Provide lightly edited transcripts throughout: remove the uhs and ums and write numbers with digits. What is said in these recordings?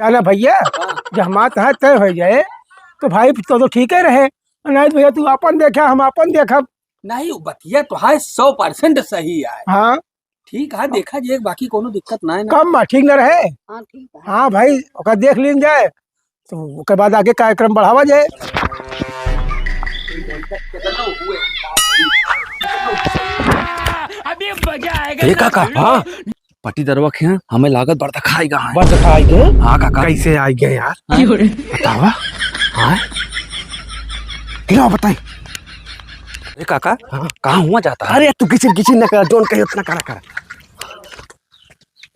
क्या ना भैया, जब हमारा तहाँ तय हो जाए तो भाई तो ठीक ही रहे। नहीं तो भैया तू अपन देखा हम अपन देखब। नहीं बतिया तो है 100% सही है। हाँ ठीक है, देखा जाए, बाकी कोनो दिक्कत ना है ना। कम बा ठीक न रहे। हाँ ठीक है। हाँ भाई ओका देख लीन जाए तो उसके बाद आगे कार्यक्रम बढ़ावा जाए। अभी मजा आएगा। ए काका, हाँ पट्टी दरवा के हैं, हमें लागत बढ़ता खाएगा। हाँ बस आई गए। हाँ काका, कैसे आई गए यार? बतावा। हाँ क्यों बताई? ए काका, कहाँ हुआ जाता है? अरे तू किसी किसी न कर, जोन कही उतना करा कर।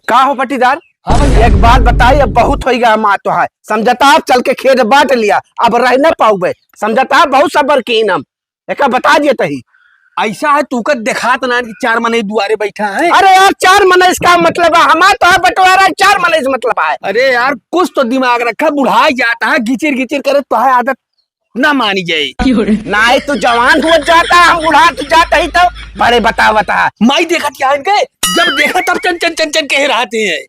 का हो पट्टीदार? हाँ भैया। एक बात बताई, अब बहुत हो गया माँ तो है समझता। आप चल के खेत बांट लिया, अब रह न पाऊबे समझता। बहुत सबर की हम एक बता दिए तही। ऐसा है, तू का देखा तो ना कि 4 महीने दुआरे बैठा है। अरे यार 4 महीने इसका मतलब है, हमारा तो है बंटवारा 4 महीने से मतलब है। अरे यार कुछ तो दिमाग रखा, बुढ़ा जाता है घिचिर घिचिर करे तो है, आदत ना मानी जाए। नहीं तू जवान हुआ जाता, हम बुढ़ा तो जाता ही तो बड़े बता। माई देखा क्या इनके, जब देखा तब चन चन चन चन कह रहते हैं।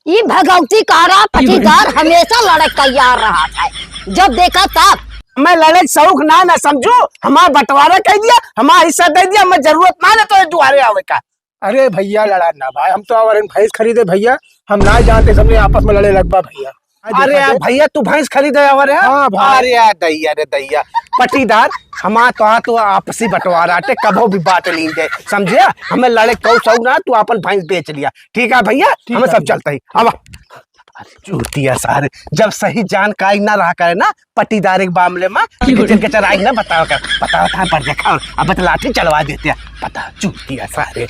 ये भगवती कारा पटीदार हमेशा लड़क तैयार रहा था, जब देखा तब। मैं लड़े शौक ना समझू, हमारा बंटवारा कह दिया, हमारा हिस्सा दे दिया, मैं जरूरत ना तो दुआरे आवे का। अरे भैया लड़ा ना भाई, हम तो और भैंस खरीदे भैया, हम ना जानते सबने आपस में लड़े लगभग भैया। अरे यार भैया तू भैंस खरीदे और हाँ भाई। अरे यार दैया रे दैया पटीदार, हमारा तो आपसी बंटवारा टे कभो भी बात ली दे समझे। हमें लड़े कौ सौ ना, तू अपन भैंस बेच लिया। ठीक है भैया, हमें सब चलता ही। अब चूतिया सारे जब सही जानकारी ना रहा करे ना पटीदार के मामले में के चराई ना बताओ था पर देखा अब लाठी चलवा देते हैं। पता चूतिया सारे।